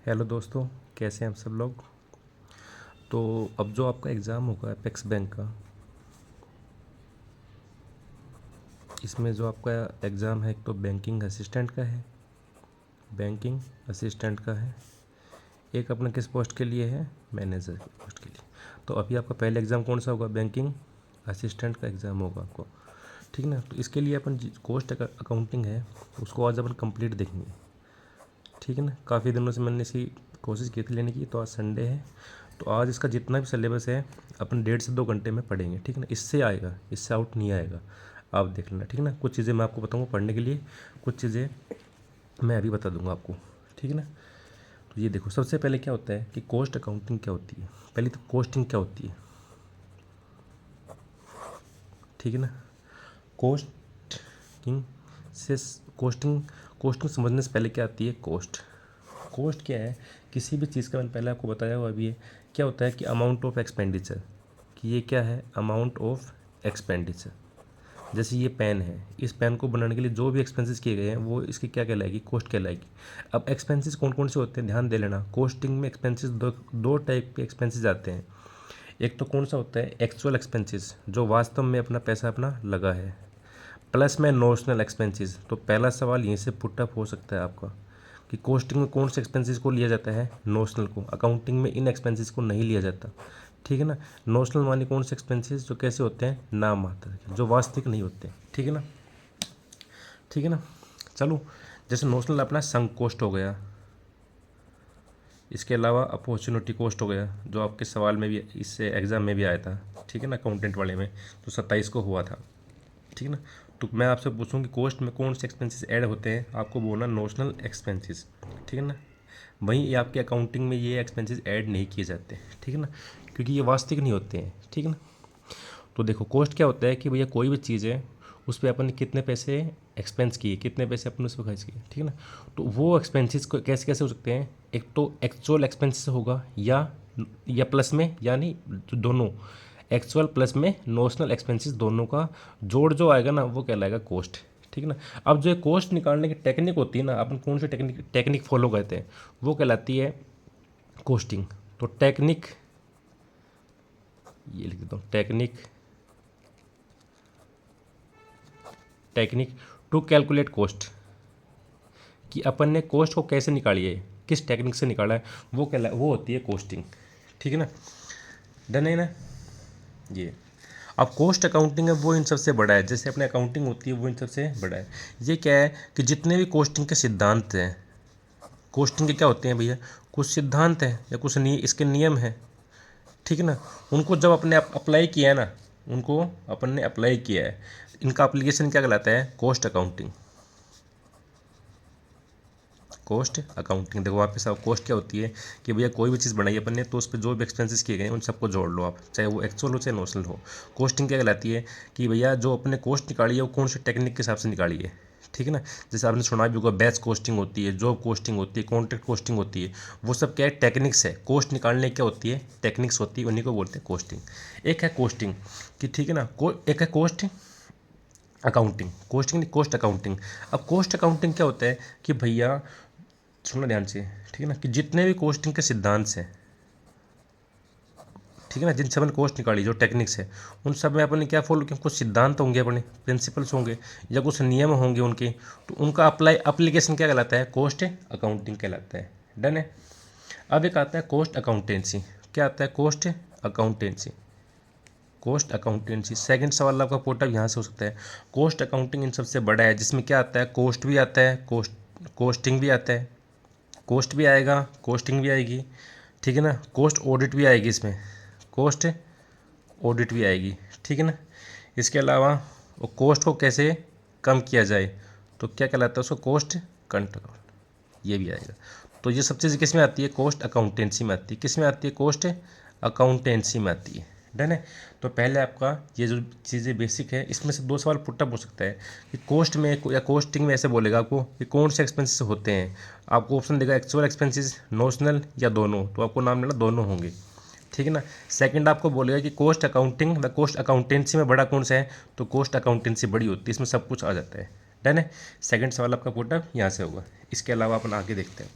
Hello दोस्तों, कैसे हैं आप सब लोग। तो अब जो आपका एग्ज़ाम होगा अपेक्स बैंक का, इसमें जो आपका एग्ज़ाम है एक तो बैंकिंग असिस्टेंट का है, बैंकिंग असिस्टेंट का है, एक अपना किस पोस्ट के लिए है, मैनेजर की पोस्ट के लिए। तो अभी आपका पहला एग्ज़ाम कौन सा होगा, बैंकिंग असिस्टेंट का एग्ज़ाम होगा आपको, ठीक ना। तो इसके लिए अपन कॉस्ट अकाउंटिंग है उसको आज अपन कंप्लीट देखेंगे, ठीक है ना। काफ़ी दिनों से मैंने इसकी कोशिश की थी लेने की, तो आज संडे है तो आज इसका जितना भी सिलेबस है अपन 1.5 से 2 घंटे में पढ़ेंगे, ठीक है ना। इससे आएगा, इससे आउट नहीं आएगा, आप देख लेना, ठीक है ना। कुछ चीज़ें मैं आपको बताऊँगा पढ़ने के लिए, कुछ चीज़ें मैं अभी बता दूंगा आपको, ठीक है ना। तो ये देखो, सबसे पहले क्या होता है कि कॉस्ट अकाउंटिंग क्या होती है। पहले तो कॉस्टिंग क्या होती है, ठीक है ना। कॉस्टिंग से कॉस्टिंग कॉस्टिंग समझने से पहले क्या आती है, कॉस्ट। कॉस्ट क्या है, किसी भी चीज़ का मैंने पहले आपको बताया हुआ अभी है, क्या होता है कि अमाउंट ऑफ एक्सपेंडिचर, कि ये क्या है, अमाउंट ऑफ एक्सपेंडिचर। जैसे ये पेन है, इस पेन को बनाने के लिए जो भी एक्सपेंसेस किए गए हैं वो इसकी क्या कहलाएगी, कॉस्ट कहलाएगी। अब एक्सपेंसेस कौन कौन से होते हैं, ध्यान दे लेना। कॉस्टिंग में एक्सपेंसेस दो टाइप के एक्सपेंसेस आते हैं। एक तो कौन सा होता है, एक्चुअल एक्सपेंसेस, जो वास्तव में अपना पैसा अपना लगा है, प्लस में नोशनल एक्सपेंसेस। तो पहला सवाल यहीं से पुटअप हो सकता है आपका कि कॉस्टिंग में कौन से एक्सपेंसेस को लिया जाता है, नोशनल को। अकाउंटिंग में इन एक्सपेंसेस को नहीं लिया जाता, ठीक है ना। नोशनल माने कौन से एक्सपेंसेस जो कैसे होते हैं, नाम मात्र के, जो वास्तविक नहीं होते, ठीक है ना, ठीक है ना। चलो, जैसे नोशनल अपना संक कॉस्ट हो गया, इसके अलावा अपॉर्चुनिटी कॉस्ट हो गया, जो आपके सवाल में भी, इससे एग्ज़ाम में भी आया था, ठीक है ना, अकाउंटेंट वाले में, तो 27 को हुआ था, ठीक है ना। तो मैं आपसे पूछूं कि कॉस्ट में कौन से एक्सपेंसेस ऐड होते हैं, आपको बोलना नोशनल एक्सपेंसेस, ठीक है ना। वहीं ये आपके अकाउंटिंग में ये एक्सपेंसेस ऐड नहीं किए जाते, ठीक है ना, क्योंकि ये वास्तविक नहीं होते हैं, ठीक है ना। तो देखो, कॉस्ट क्या होता है कि भैया कोई भी चीज़ है उस पर अपन ने कितने पैसे एक्सपेंस किए, कितने पैसे अपन उस पर खर्च किए, ठीक है ना। तो वो एक्सपेंसेस को कैसे कैसे हो सकते हैं, एक तो एक्चुअल एक्सपेंसेस होगा या प्लस में, यानी दोनों, एक्चुअल प्लस में नोशनल एक्सपेंसेस, दोनों का जोड़ जो आएगा ना वो कहलाएगा कॉस्ट, ठीक है ना। अब जो कॉस्ट निकालने की टेक्निक होती है ना, अपन कौन सी टेक्निक फॉलो करते हैं, वो कहलाती है कॉस्टिंग। तो टेक्निक, ये लिख देता हूँ, technique technique to calculate cost, कि अपन ने कॉस्ट को कैसे निकाली है, किस टेक्निक से निकाला है, वो होती है कॉस्टिंग, ठीक है ना। डन है ना ये। अब कॉस्ट अकाउंटिंग है वो इन सबसे बड़ा है, जैसे अपने अकाउंटिंग होती है वो इन सबसे बड़ा है। ये क्या है कि जितने भी कॉस्टिंग के सिद्धांत हैं, कॉस्टिंग के क्या होते हैं भैया, कुछ सिद्धांत हैं या कुछ इसके नियम हैं, ठीक है ना। उनको जब अपने अप्लाई किया है ना, उनको अपन ने अप्लाई किया है, इनका अप्लीकेशन क्या कहलाता है, कॉस्ट अकाउंटिंग। कॉस्ट अकाउंटिंग, देखो वापस आओ, कॉस्ट क्या होती है कि भैया कोई भी चीज़ बनाई अपन ने तो उस पर जो भी एक्सपेंसेस किए गए हैं उन सबको जोड़ लो आप, चाहे वो एक्चुअल हो चाहे नोशनल हो। कॉस्टिंग क्या कहलाती है कि भैया जो अपने कॉस्ट निकाली है वो कौन सी टेक्निक के हिसाब से निकाली है, ठीक है ना। जैसे आपने सुना भी होगा, बैच कॉस्टिंग होती है, जॉब कॉस्टिंग होती है, कॉन्ट्रैक्ट कॉस्टिंग होती है, वो सब क्या है, टेक्निक्स है। कॉस्ट निकालने क्या होती है, टेक्निक्स होती है, उन्हीं को बोलते हैं कॉस्टिंग। एक है कॉस्टिंग कि ठीक है ना, एक है कॉस्ट अकाउंटिंग, कॉस्टिंग नहीं, कॉस्ट अकाउंटिंग। अब कॉस्ट अकाउंटिंग क्या होता है कि भैया सुनना ध्यान से, ठीक है ना, कि जितने भी कॉस्टिंग के सिद्धांत हैं, ठीक है ना, जिन सब ने कॉस्ट निकाली, जो टेक्निक्स है, उन सब में अपन ने क्या फॉलो किया, कुछ सिद्धांत होंगे अपने, प्रिंसिपल्स होंगे या कुछ नियम होंगे उनके, तो उनका अप्लीकेशन क्या कहलाता है, कॉस्ट अकाउंटिंग कहलाता है। डन है। अब एक आता है कॉस्ट अकाउंटेंसी, क्या आता है, cost accountancy. Cost accountancy second सवाल आपका पोर्टअप यहाँ से हो सकता है। कॉस्ट अकाउंटिंग इन सबसे बड़ा है, जिसमें क्या आता है, कॉस्ट भी आता है, कॉस्टिंग भी आता है, कॉस्ट भी आएगा, कॉस्टिंग भी आएगी, ठीक है ना। कॉस्ट ऑडिट भी आएगी इसमें, कॉस्ट ऑडिट भी आएगी, ठीक है ना। इसके अलावा वो कॉस्ट को कैसे कम किया जाए, तो क्या कहलाता है उसको, कॉस्ट कंट्रोल, ये भी आएगा। तो ये सब चीज़ें किस में आती है, कॉस्ट अकाउंटेंसी में आती है। किस में आती है, कॉस्ट अकाउंटेंसी में आती है। डन है। तो पहले आपका ये जो चीज़ें बेसिक है, इसमें से 2 सवाल पुटअप हो सकता है कि कॉस्ट में या कॉस्टिंग में ऐसे बोलेगा आपको कि कौन से एक्सपेंसेस होते हैं। आपको ऑप्शन देगा एक्चुअल एक्सपेंसेस, नोशनल या दोनों, तो आपको नाम लेना दोनों होंगे, ठीक है ना। सेकंड आपको बोलेगा कि कॉस्ट अकाउंटिंग व कॉस्ट अकाउंटेंसी में बड़ा कौन सा है, तो कॉस्ट अकाउंटेंसी बड़ी होती है, इसमें सब कुछ आ जाता है। डन है। सेकंड सवाल आपका पुटअप यहाँ से होगा। इसके अलावा अपन आगे देखते हैं।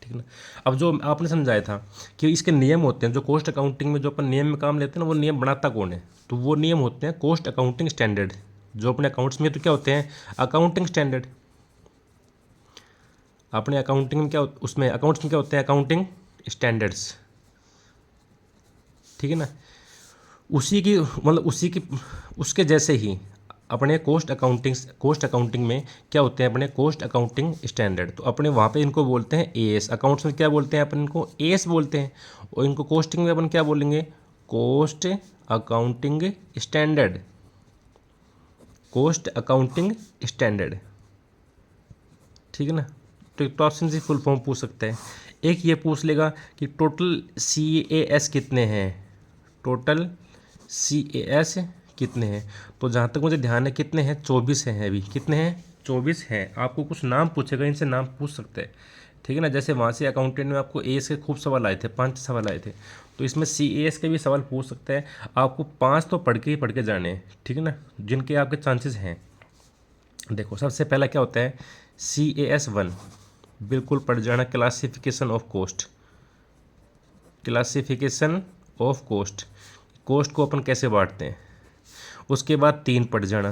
ठीक है ना। अब जो आपने समझाया था कि इसके नियम होते हैं, जो कॉस्ट अकाउंटिंग में जो अपन नियम में काम लेते हैं ना, वो नियम बनाता कौन है, तो वो नियम होते हैं कॉस्ट अकाउंटिंग स्टैंडर्ड। जो अपने अकाउंट्स में तो क्या होते हैं, अकाउंटिंग स्टैंडर्ड। अपने अकाउंटिंग में क्या उसमें अकाउंट्स में क्या होते हैं, अकाउंटिंग स्टैंडर्ड्स, ठीक है ना। उसी की मतलब उसी की उसके जैसे ही अपने कॉस्ट अकाउंटिंग में क्या होते हैं, अपने कॉस्ट अकाउंटिंग स्टैंडर्ड। तो अपने वहाँ पे इनको बोलते हैं एएस। अकाउंट्स में क्या बोलते हैं अपन, इनको एएस बोलते हैं। और इनको कॉस्टिंग में अपन क्या बोलेंगे, cost accounting standard, cost accounting standard, ठीक है ना। तो ऑप्शन से फुल फॉर्म पूछ सकते हैं। एक ये पूछ लेगा कि टोटल CAS कितने हैं, टोटल CAS कितने हैं। तो जहाँ तक मुझे ध्यान है कितने हैं, 24 हैं अभी, कितने हैं, 24 हैं। आपको कुछ नाम पूछेगा, इनसे नाम पूछ सकते हैं, ठीक है ना। जैसे वहाँ से अकाउंटेंट में आपको एएस के खूब सवाल आए थे, 5 सवाल आए थे, तो इसमें CAS के भी सवाल पूछ सकते हैं। आपको 5 तो पढ़ के जाने हैं, ठीक है ना, जिनके आपके चांसेस हैं। देखो सबसे पहला क्या होता है, CAS 1, बिल्कुल पढ़ जाना, classification of cost, classification of cost, cost को अपन कैसे बांटते हैं। उसके बाद 3 पढ़ जाना,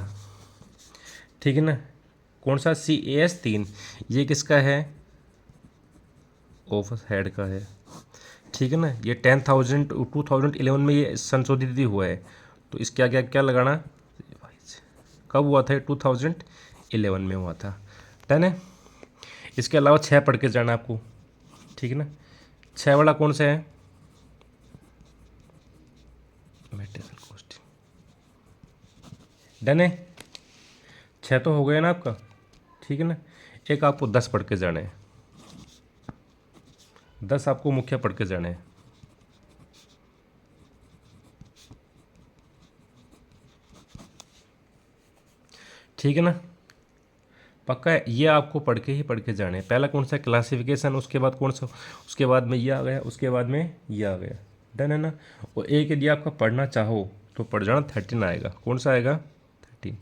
ठीक है ना। कौन सा, CAS 3, ये किसका है, ऑफिस हेड का है, ठीक है ना। ये 2011 में ये संशोधित भी हुआ है। तो इसके आगे क्या लगाना, कब हुआ था, 2011 में हुआ था, डन है। इसके अलावा 6 पढ़ के जाना आपको, ठीक है ना। 6 वाला कौन सा है, मटेरियल कॉस्ट, डन है। 6 तो हो गया ना आपका, ठीक है ना। एक आपको 10 पढ़ के जाना है, 10 आपको मुख्य पढ़ के जाना है, ठीक है ना। पक्का है, ये आपको पढ़ के जाने हैं। पहला कौन सा, क्लासिफिकेशन, उसके बाद कौन सा, उसके बाद में ये आ गया, उसके बाद में ये आ गया, डन है ना। और एक यदि आपका पढ़ना चाहो तो पढ़ जाना, 13 आएगा। कौन सा आएगा, 13।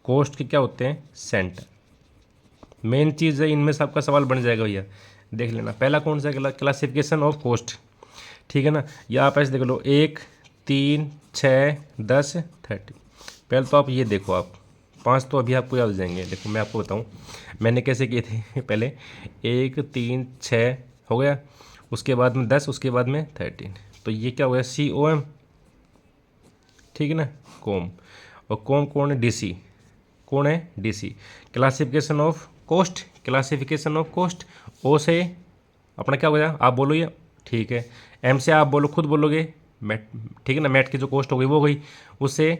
कॉस्ट के क्या होते हैं, सेंटर, मेन चीज़ है, इनमें से आपका सवाल बन जाएगा भैया, देख लेना। पहला कौन सा, क्लासिफिकेशन ऑफ कॉस्ट, ठीक है ना। या आप ऐसे देख लो, 1, 3, 6, 10, 13। पहले तो आप ये देखो, आप 5 तो अभी आपको याद हो जाएंगे। देखो मैं आपको बताऊं मैंने कैसे किए थे पहले, 1, 3, 6 हो गया, उसके बाद में 10, उसके बाद में 13। तो ये क्या हो गया, COM, ठीक है ना, कॉम। और कॉम कौन है, DC, कौन है, DC। Classification of cost, classification of cost, O से अपना क्या हो गया, आप बोलो ये, ठीक है। M से आप बोलो, खुद बोलोगे, मैट, ठीक है ना। मैट की जो कॉस्ट हो गई वो हो गई। उससे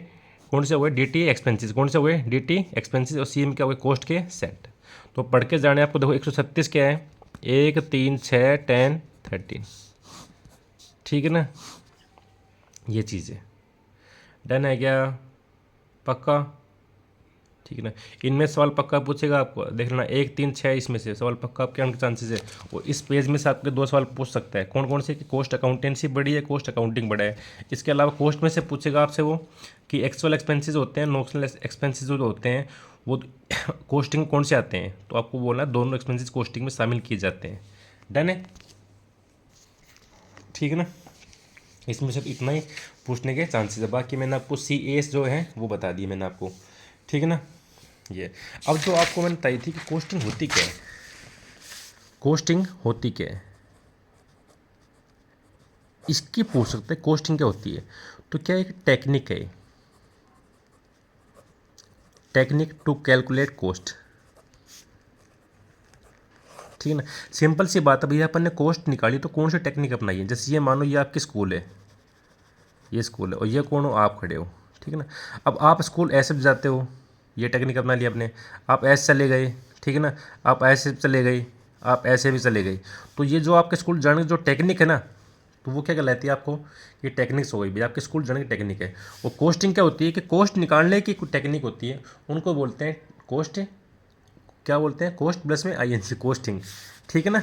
कौन से हो गए, DT एक्सपेंसेस, कौन से हो गए, DT एक्सपेंसेस। और CM क्या हो गए, कॉस्ट के सेट। तो पढ़ के जाने आपको। देखो 136 क्या है, 1, 3, 6, 10, 13, ठीक है ना। ये चीज़ है, डन है क्या, पक्का, ठीक है ना। इनमें सवाल पक्का पूछेगा आपको, देख लेना, 1, 3, 6 इसमें से सवाल पक्का आपके आने के चांसेस है। और इस पेज में से आपके 2 सवाल पूछ सकता है, कौन कौन से, कि कॉस्ट अकाउंटेंसी बड़ी है, कॉस्ट अकाउंटिंग बड़ा है। इसके अलावा कॉस्ट में से पूछेगा आपसे वो कि एक्चुअल एक्सपेंसेस होते हैं, नॉमिनल एक्सपेंसेस जो होते हैं वो कॉस्टिंग कौन से आते हैं। तो आपको बोलना है दोनों एक्सपेंसेस कॉस्टिंग में शामिल किए जाते हैं, डन है, ठीक है ना। इसमें सिर्फ इतना ही पूछने के चांसेस है। बाकी मैंने आपको CAS जो है वो बता दिए मैंने आपको, ठीक है ना। ये अब जो आपको मैंने बताई थी कि कॉस्टिंग होती क्या है, कॉस्टिंग होती क्या है, इसकी पूछ सकते हैं, कॉस्टिंग क्या होती है। तो क्या एक टेक्निक है, टेक्निक टू कैलकुलेट कॉस्ट, ठीक है ना। सिंपल सी बात है भैया, अपन ने कॉस्ट निकाली तो कौन सी टेक्निक अपनाई है। जैसे ये मानो ये आपकी स्कूल है, ये स्कूल है, और ये कौन हो, आप खड़े हो, ठीक है ना। अब आप स्कूल ऐसे भी जाते हो, ये टेक्निक अपना लिया आपने, आप ऐसे चले गए, ठीक है ना, आप ऐसे चले गए, आप ऐसे भी चले गए। तो ये जो आपके स्कूल जाने की जो टेक्निक है ना, तो वो क्या कहलाती है आपको, ये टेक्निक्स हो गई भैया, आपके स्कूल जाने की टेक्निक है। और कॉस्टिंग क्या होती है, कि कॉस्ट निकालने की कुछ टेक्निक होती है, उनको बोलते हैं कॉस्ट, क्या बोलते हैं, कॉस्ट प्लस में INC, कॉस्टिंग, ठीक है ना।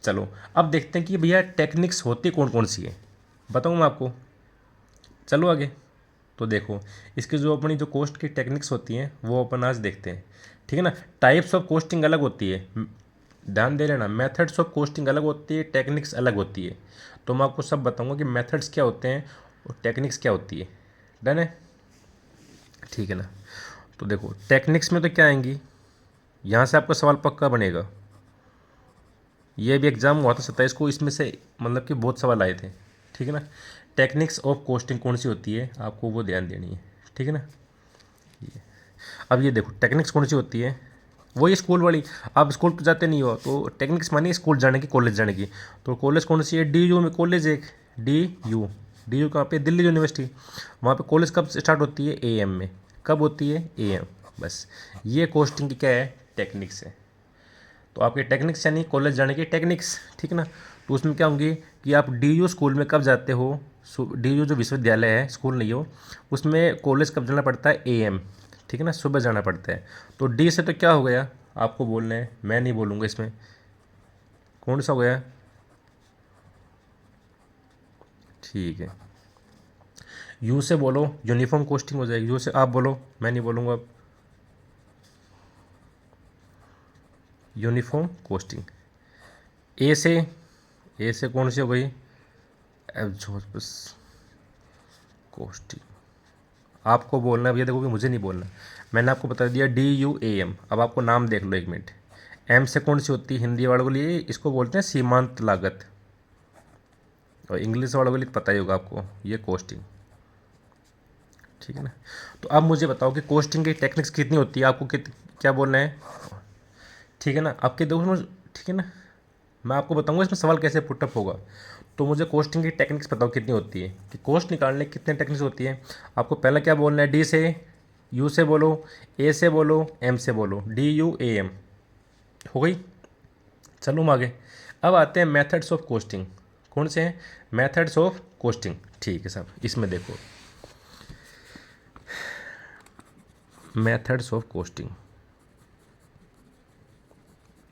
चलो अब देखते हैं कि भैया टेक्निक्स होती कौन कौन सी है, बताऊँ मैं आपको, चलो आगे। तो देखो इसके जो अपनी जो कॉस्ट की टेक्निक्स होती हैं वो अपन आज देखते हैं, ठीक है ना। टाइप्स ऑफ कॉस्टिंग अलग होती है, ध्यान दे लेना, मेथड्स ऑफ कॉस्टिंग अलग होती है, टेक्निक्स अलग होती है। तो मैं आपको सब बताऊंगा कि मेथड्स क्या होते हैं और टेक्निक्स क्या होती है। डन है, ठीक है ना। तो देखो टेक्निक्स में तो क्या आएंगी, यहाँ से आपका सवाल पक्का बनेगा। ये भी एग्जाम हुआ था 27 को, इसमें से मतलब कि बहुत सवाल आए थे, ठीक है ना। टेक्निक्स ऑफ कॉस्टिंग कौन सी होती है, आपको वो ध्यान देनी है, ठीक है ना। अब ये देखो टेक्निक्स कौन सी होती है, वही स्कूल वाली। आप स्कूल तो जाते नहीं हो, तो टेक्निक्स मानिए स्कूल जाने की, कॉलेज जाने की। तो कॉलेज कौन सी है, डी यू में कॉलेज एक, डी यू। डी यू कहाँ पे, दिल्ली यूनिवर्सिटी। वहाँ पे कॉलेज कब स्टार्ट होती है, ए एम में। कब होती है, ए एम। बस ये कॉस्टिंग की क्या है, टेक्निक्स है। तो आपके टेक्निक्स यानी कॉलेज जाने की टेक्निक्स, ठीक है ना। तो उसमें क्या होंगी कि आप डी यू स्कूल में कब जाते हो, डी यू जो विश्वविद्यालय है, स्कूल नहीं हो, उसमें कॉलेज कब जाना पड़ता है, ए एम, ठीक है ना, सुबह जाना पड़ता है। तो डी से तो क्या हो गया, आपको बोलना है, मैं नहीं बोलूँगा इसमें। कौन सा हो गया, ठीक है। यू से बोलो, यूनिफॉर्म कॉस्टिंग हो जाएगी। यू से आप बोलो, मैं नहीं बोलूँगा अब। Uniform costing. ए से, ए से कौन सी हो गई, बस कॉस्टिंग। आपको बोलना है भैया, देखो कि मुझे नहीं बोलना, मैंने आपको बता दिया डी यू ए एम। अब आपको नाम देख लो एक मिनट। एम से कौन सी होती है, हिंदी वालों के लिए इसको बोलते हैं सीमांत लागत, और इंग्लिश वालों के लिए पता ही होगा आपको, ये कॉस्टिंग, ठीक है ना। तो अब मुझे बताओ कि कॉस्टिंग की टेक्निक्स कितनी होती है, आपको क्या बोलना है, ठीक है ना। आपके देखो, ठीक है ना, मैं आपको बताऊंगा इसमें सवाल कैसे पुटअप होगा। तो मुझे कॉस्टिंग की टेक्निक्स बताओ कितनी होती है, कि कॉस्ट निकालने की कितने टेक्निक्स होती है। आपको पहला क्या बोलना है, डी से, यू से बोलो, ए से बोलो, एम से बोलो, डी यू ए एम, हो गई। चलो हम आगे। अब आते हैं मेथड्स ऑफ कॉस्टिंग। कौन से हैं, मेथड्स ऑफ कॉस्टिंग, ठीक है साहब। इसमें देखो मेथड्स ऑफ कॉस्टिंग,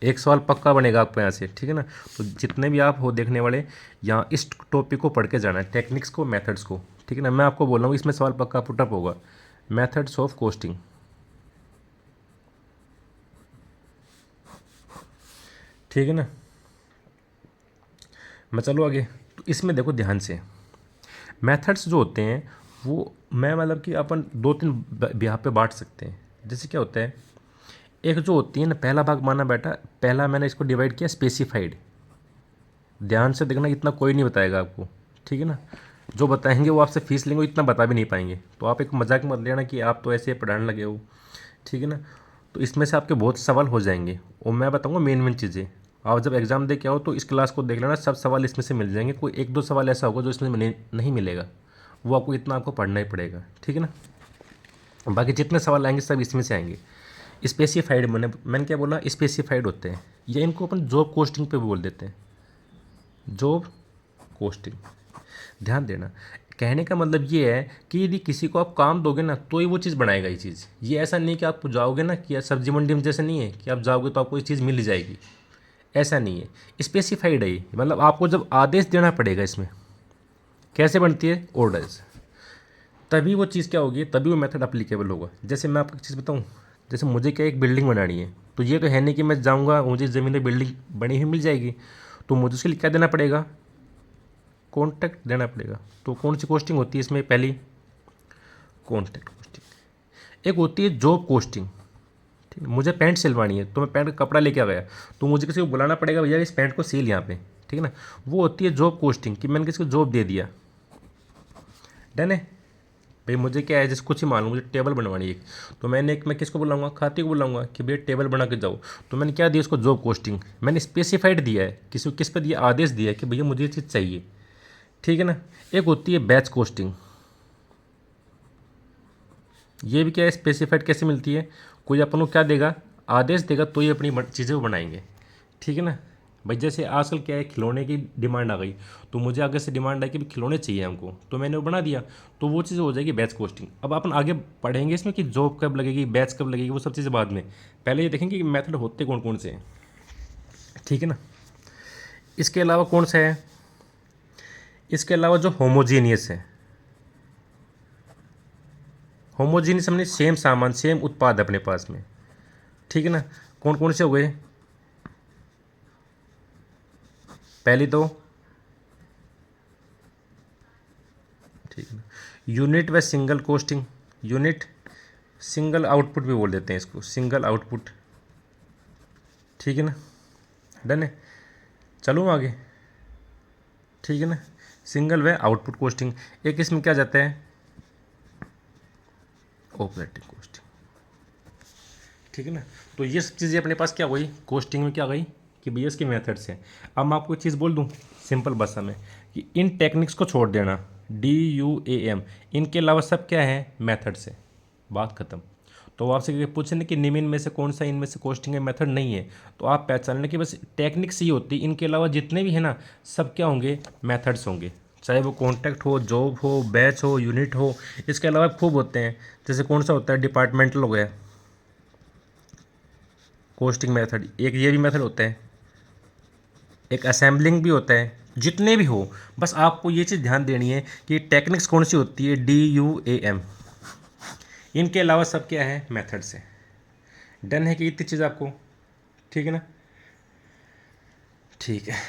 एक सवाल पक्का बनेगा आपको यहाँ से, ठीक है ना। तो जितने भी आप हो देखने वाले, यहाँ इस टॉपिक को पढ़ के जाना है, टेक्निक्स को, मेथड्स को, ठीक है ना। मैं आपको बोल रहा हूँ इसमें सवाल पक्का पुटअप होगा, मेथड्स ऑफ कॉस्टिंग, ठीक है ना। मैं चलो आगे। तो इसमें देखो ध्यान से, मेथड्स जो होते हैं वो मैं मतलब कि अपन दो तीन ब्याह पे बांट सकते हैं। जैसे क्या होता है, एक जो होती है ना, पहला भाग माना बेटा, पहला मैंने इसको डिवाइड किया स्पेसिफाइड। ध्यान से देखना, इतना कोई नहीं बताएगा आपको, ठीक है ना। जो बताएंगे वो आपसे फीस लेंगे, इतना बता भी नहीं पाएंगे। तो आप एक मजाक मत लेना कि आप तो ऐसे पढ़ाने लगे हो, ठीक है ना। तो इसमें से आपके बहुत सवाल हो जाएंगे, और मैं बताऊंगा मेन मेन चीज़ें। आप जब एग्ज़ाम दे के आओ तो इस क्लास को देख लेना, सब सवाल इसमें से मिल जाएंगे। कोई एक दो सवाल ऐसा होगा जो इसमें नहीं मिलेगा, वो आपको इतना आपको पढ़ना ही पड़ेगा, ठीक है ना। बाकी जितने सवाल आएंगे सब इसमें से आएंगे। स्पेसिफाइड, मैंने क्या बोला, स्पेसिफाइड होते हैं, या इनको अपन जॉब कोस्टिंग पे भी बोल देते हैं, जॉब कोस्टिंग। ध्यान देना, कहने का मतलब ये है कि यदि किसी को आप काम दोगे ना तो ही वो चीज़ बनाएगा। ये चीज़, ये ऐसा नहीं कि आप जाओगे ना, कि यार सब्जी मंडी में जैसे नहीं है कि आप जाओगे तो आपको ये चीज़ मिल जाएगी, ऐसा नहीं है। स्पेसिफाइड है ये, मतलब आपको जब आदेश देना पड़ेगा इसमें। कैसे बनती है, ऑर्डर्स, तभी वो चीज़ क्या होगी, तभी वो मेथड अप्लीकेबल होगा। जैसे मैं आपको एक चीज़ बताऊँ, जैसे मुझे क्या एक बिल्डिंग बनानी है, तो ये तो है नहीं कि मैं जाऊँगा मुझे ज़मीन में बिल्डिंग बनी हुई मिल जाएगी। तो मुझे उसके लिए क्या देना पड़ेगा, कॉन्ट्रैक्ट देना पड़ेगा। तो कौन सी कॉस्टिंग होती है इसमें, पहली कॉन्ट्रैक्ट कॉस्टिंग। एक होती है जॉब कॉस्टिंग, ठीक है। मुझे पैंट सिलवानी है, तो मैं पैंट का कपड़ा लेके आ गया, तो मुझे किसी को बुलाना पड़ेगा, भैया इस पैंट को सील यहाँ पे, ठीक है ना। वो होती है जॉब कॉस्टिंग, कि मैंने किसी को जॉब दे दिया। डन है भाई, मुझे क्या है, जैसे कुछ ही मालूम, मुझे टेबल बनवानी है एक, तो मैं किसको बुलाऊंगा, खाती को बुलाऊंगा कि भैया टेबल बना के जाओ। तो मैंने क्या दिया उसको, जॉब कॉस्टिंग। मैंने स्पेसिफाइड दिया है, किसी को किस पर दिया, आदेश दिया है कि भैया मुझे ये चीज़ चाहिए, ठीक है ना। एक होती है बैच कॉस्टिंग, ये भी क्या है, स्पेसिफाइड कैसे मिलती है, कोई अपन को क्या देगा, आदेश देगा, तो ये अपनी चीज़ें वो बनाएंगे, ठीक है ना। भाई जैसे आजकल क्या है, खिलौने की डिमांड आ गई, तो मुझे आगे से डिमांड आई कि भाई खिलौने चाहिए हमको, तो मैंने वो बना दिया, तो वो चीज़ हो जाएगी बैच कॉस्टिंग। अब अपन आगे पढ़ेंगे इसमें कि जॉब कब लगेगी, बैच कब लगेगी, वो सब चीज़ें बाद में। पहले ये देखेंगे कि मेथड होते कौन कौन से हैं, ठीक है ना। इसके अलावा कौन सा है, इसके अलावा जो होमोजीनियस है, होमोजीनियस हमने सेम सामान, सेम उत्पाद अपने पास में, ठीक है ना। कौन कौन से हो गए, पहली तो ठीक है ना, यूनिट व single costing, unit single output भी बोल देते हैं इसको, सिंगल आउटपुट, ठीक है ना, डन है। चलो आगे, ठीक है ना, सिंगल व आउटपुट कोस्टिंग। एक इसमें क्या जाता है, ऑपरेटिंग कोस्टिंग, ठीक है ना। तो ये सब चीज़ें अपने पास क्या हुई, कोस्टिंग में क्या गई कि भैया इसके मेथड्स हैं। अब मैं आपको एक चीज़ बोल दूं सिंपल भाषा में कि इन टेक्निक्स को छोड़ देना, DUAM, इनके अलावा सब क्या है, मेथड्स है, बात खत्म। तो आपसे पूछे ना कि निम्न में से कौन सा इनमें से कोस्टिंग का मेथड नहीं है, तो आप पहचान लें कि बस टेक्निक्स ही होती, इनके अलावा जितने भी है ना सब क्या होंगे, मेथड्स होंगे। चाहे वो कॉन्टैक्ट हो, जॉब हो, बैच हो, यूनिट हो, इसके अलावा खूब होते हैं। जैसे कौन सा होता है, डिपार्टमेंटल हो गया कोस्टिंग मेथड, एक ये भी मेथड होता है, एक असेंबलिंग भी होता है। जितने भी हो, बस आपको ये चीज़ ध्यान देनी है कि टेक्निक्स कौन सी होती है, DUAM, इनके अलावा सब क्या है, मेथड्स है। डन है कि इतनी चीज़ आपको, ठीक है ना, ठीक है।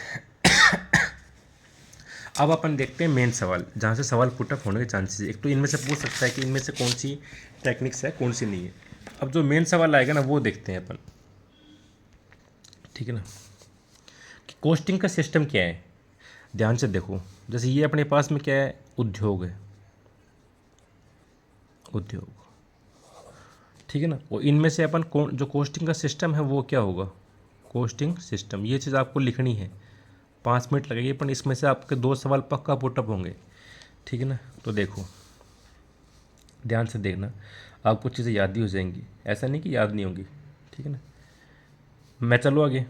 अब अपन देखते हैं मेन सवाल, जहाँ से सवाल पुटअप होने के चांसेस। एक तो इनमें से पूछ सकता है कि इनमें से कौन सी टेक्निक्स है, कौन सी नहीं है। अब जो मेन सवाल आएगा ना वो देखते हैं अपन, ठीक है ना, कि कोस्टिंग का सिस्टम क्या है। ध्यान से देखो, जैसे ये अपने पास में क्या है, उद्योग है, उद्योग, ठीक है ना। और इनमें से अपन कौन जो कोस्टिंग का सिस्टम है वो क्या होगा, कोस्टिंग सिस्टम। ये चीज़ आपको लिखनी है, 5 मिनट लगेगी, पर इसमें से आपके 2 सवाल पक्का पुटअप होंगे, ठीक है ना। तो देखो ध्यान से देखना, आपको चीज़ें याद भी हो जाएंगी, ऐसा नहीं कि याद नहीं होंगी, ठीक है ना। मैं चलो आगे,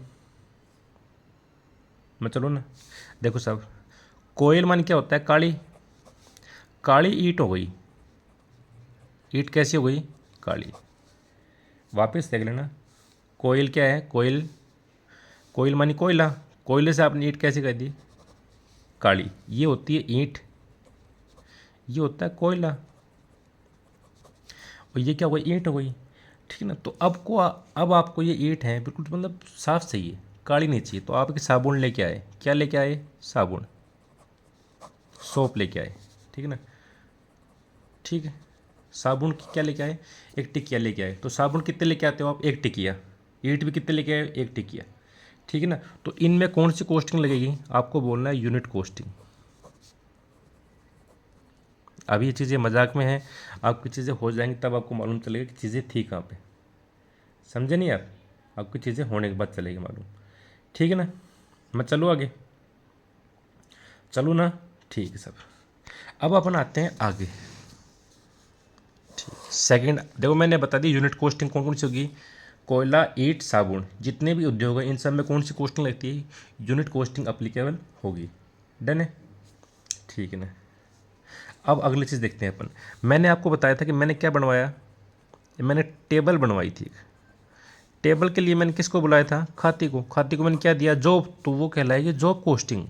मैं चलो ना, देखो साहब, कोयल मान क्या होता है, काली, काली ईंट हो गई, ईंट कैसी हो गई, काली। वापस देख लेना, कोयल क्या है, कोयल, कोयल मानी कोयला, कोयले से आपने ईंट कैसे कर दी, काली। ये होती है ईंट, ये होता है कोयला, और ये क्या हो गई, ईंट हो गई, ठीक है ना। तो अब आपको ये ईंट है बिल्कुल मतलब साफ सही है, काली नहीं चाहिए। तो आप एक साबुन लेके आए, क्या लेके आए, साबुन, सोप लेके आए, ठीक है ना, ठीक है। साबुन की क्या लेके आए, एक टिकिया लेके आए। तो साबुन कितने लेके आते हो आप, एक टिकिया। ईंट भी कितने लेके आए, एक टिकिया, ठीक है ना। तो इनमें कौन सी कोस्टिंग लगेगी, आपको बोलना है यूनिट कोस्टिंग। अभी ये चीज़ें मजाक में हैं, आपकी चीज़ें हो जाएंगी तब आपको मालूम चलेगा कि चीज़ें थी कहाँ पे, समझे नहीं आप, आपकी चीज़ें होने के बाद चलेगी मालूम, ठीक है ना। मैं चलूँ आगे, चलूँ ना, ठीक है सब। अब अपन आते हैं आगे, ठीक। सेकंड देखो, मैंने बता दी यूनिट कोस्टिंग कौन कौन सी होगी, कोयला, ईंट, साबुन, जितने भी उद्योग हैं इन सब में कौन सी कोस्टिंग लगती है, यूनिट कोस्टिंग अप्लीकेबल होगी। डन है, ठीक है ना। अब अगली चीज़ देखते हैं अपन। मैंने आपको बताया था कि मैंने क्या बनवाया, मैंने टेबल बनवाई थी। टेबल के लिए मैंने किसको बुलाया था, खाती को। खाती को मैंने क्या दिया, जॉब, तो वो कहलाएगी जॉब कोस्टिंग।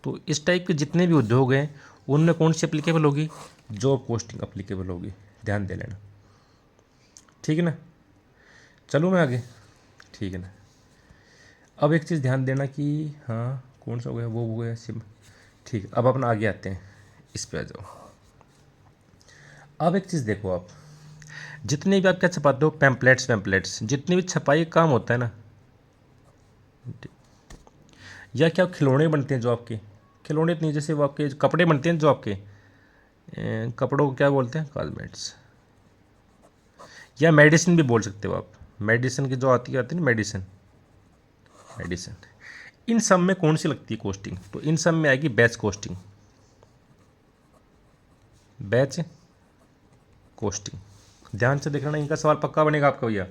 तो इस टाइप के जितने भी उद्योग हैं उनमें कौन सी अप्लीकेबल होगी, जॉब कोस्टिंग अप्लीकेबल होगी, ध्यान दे लेना, ठीक है ना। चलो मैं आगे, ठीक है ना। अब एक चीज़ ध्यान देना कि हाँ कौन सा हो गया, वो हो गया सिम, ठीक है। अब अपन आगे आते हैं, इस पे आ जाओ। अब एक चीज़ देखो, आप जितने भी आप क्या छपाते हो, पैम्पलेट्स, पैम्पलेट्स, जितनी भी छपाई का काम होता है ना, या क्या खिलौने बनते हैं जो आपके, खिलौने इतनी, जैसे वो आपके कपड़े बनते हैं जो आपके कपड़ों को क्या बोलते हैं, गारमेंट्स, या मेडिसिन भी बोल सकते हो आप, मेडिसिन की जो आती है मेडिसिन, मेडिसिन, इन सब में कौन सी लगती है कोस्टिंग, तो इन सब में आएगी बैच कोस्टिंग, बैच कोस्टिंग। ध्यान से देखना, इनका सवाल पक्का बनेगा आपका भैया,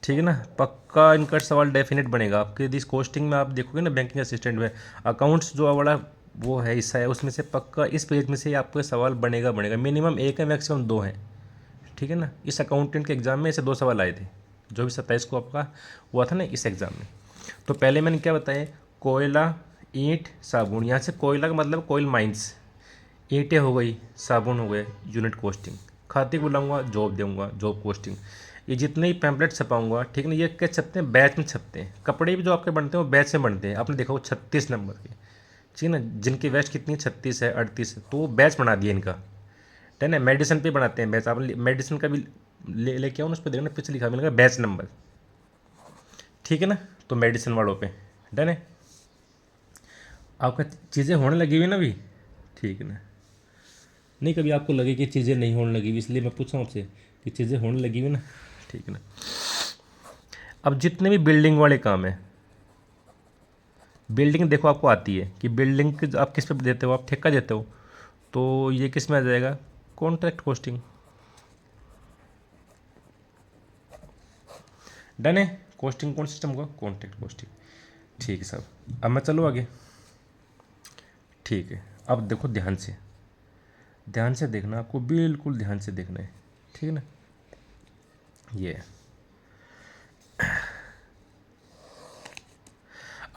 ठीक है ना, पक्का इनका सवाल डेफिनेट बनेगा आपके। यदि कोस्टिंग में आप देखोगे ना, बैंकिंग असिस्टेंट में अकाउंट्स जो बड़ा वो है हिस्सा है, उसमें से पक्का इस पेज में से आपको सवाल बनेगा बनेगा। मिनिमम एक है, मैक्सिमम 2 हैं, ठीक है ना। इस अकाउंटेंट के एग्ज़ाम में ऐसे 2 सवाल आए थे, जो भी 27 को आपका हुआ था ना इस एग्ज़ाम में। तो पहले मैंने क्या बताया, कोयला, ईंट, साबुन। यहाँ से कोयला का मतलब कोयल माइंस, ईंटें हो गई, साबुन हो गए, यूनिट कोस्टिंग। खाते को लाऊंगा, जॉब दूंगा, जॉब कोस्टिंग। ये जितने ही पैम्पलेट छपाऊंगा, ठीक है ना, ये क्या छपते हैं, बैच में छपते हैं। कपड़े भी जो आपके बनते हैं वो बैच में बनते हैं। आपने देखा वो 36 नंबर के, ठीक है ना, जिनकी वेस्ट कितनी है, 36 है, 38 है, तो वो बैच बना दिया इनका, ठीक है ना। मेडिसिन पे बनाते हैं बैच। आप मेडिसिन का भी लेके आओ ना, उस पर देखना पीछे लिखा मिलेगा बैच नंबर, ठीक है ना। तो मेडिसिन वालों पे डन है। आपका चीज़ें होने लगी हुई ना अभी, ठीक है ना। नहीं कभी आपको लगे कि चीज़ें नहीं होने लगी हुई, इसलिए मैं पूछा हूँ आपसे कि चीज़ें होने लगी हुई ना, ठीक है ना। अब जितने भी बिल्डिंग वाले काम है, बिल्डिंग देखो आपको आती है कि बिल्डिंग आप किस पे देते हो, आप ठेका देते हो, तो ये किस में आ जाएगा, कॉन्ट्रैक्ट कॉस्टिंग। डन है। कॉस्टिंग कौन सिस्टम होगा, कॉन्ट्रैक्ट कॉस्टिंग, ठीक है साहब। अब मैं चलो आगे, ठीक है। अब देखो ध्यान से, ध्यान से देखना, आपको बिल्कुल ध्यान से देखना है, ठीक है ना। ये